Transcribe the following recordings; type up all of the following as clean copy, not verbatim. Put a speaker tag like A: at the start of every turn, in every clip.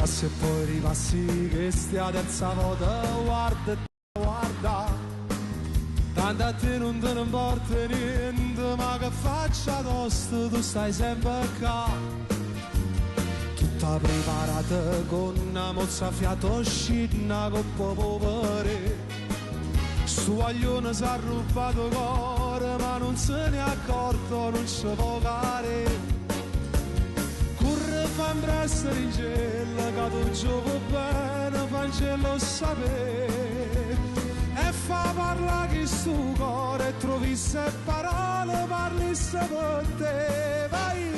A: Ma se poi ripassi che stia terza volta, guarda e guarda, tanto a te non te ne importa niente, ma che faccia tosto, tu stai sempre qua. Tutta preparata con una mozzafiato scina con povere. Sto aglione si è rubato cuore, ma non se ne è accorto, non si può fare. Curre fa impressa in gelo, che tu gioco bene, fa in gelo sapere. E fa parlare che sto cuore, e trovi se parole, parli se per te, vai!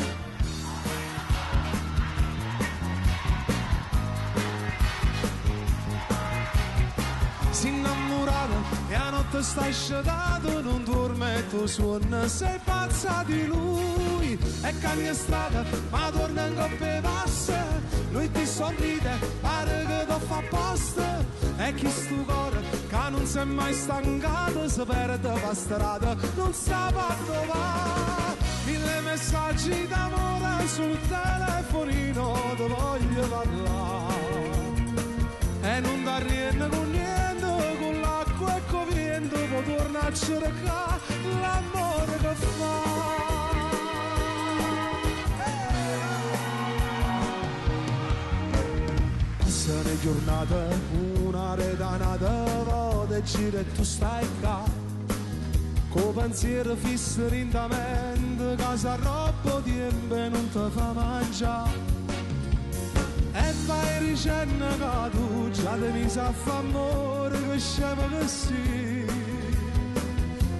A: Si innamorata e a notte stai scedato, non dorme e tu suona, sei pazza di lui. E cambia strada, ma torna in coppia e passa, lui ti sorride, pare che ti fa apposta. E chi sto cuore, che non si è mai stancato, si perde per strada, non sa dove va. 1000 messaggi d'amore sul telefonino, ti voglio parlare. E non dà niente con niente, con l'acqua e con vento, può tornare a cercare l'amore che fa. Passano giornate, una redanata, vode gira e tu stai qua. Con pensiero fisso lentamente, casa roba tempo e non ti fa mangiare. E vai dicendo che tu già ti misi a fa amore, che scemo che sì.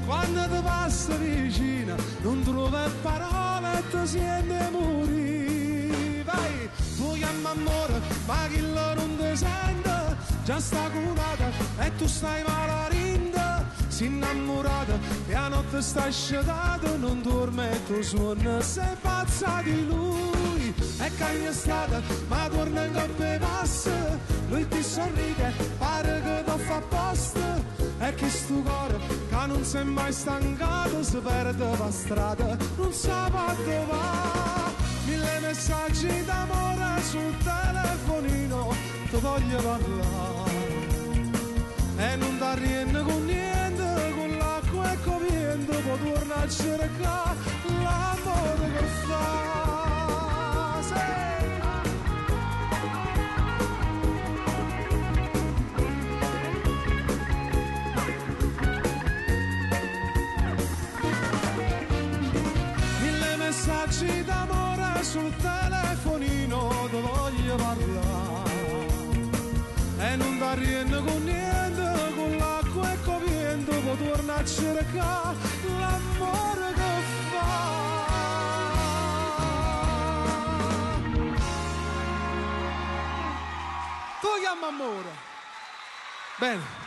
A: Quando ti passa vicina non trovi parole e ti senti morire. Vai, tu chiami amore, ma chi lo non ti sente, già sta curata e tu stai malarinda. Si innamorata e a notte stai scedato, non dorme e tu suona, sei pazza di lui. E cambia strada, ma torna in coppia e passa, lui ti sorride, pare che ti fa apposta. E chi sto cuore, che non si è mai stancato, si perde per strada, non sa dove va. 1000 messaggi d'amore sul telefonino, ti voglio parlare. E non dà niente con niente, con l'acqua e con vento, può tornare a cercare l'amore che fa. Messaggi d'amore sul telefonino, ti voglio parlare. E non dà niente con niente, con l'acqua e con vento, può tornare a cercare l'amore che fa. Tu chiama amore. Bene.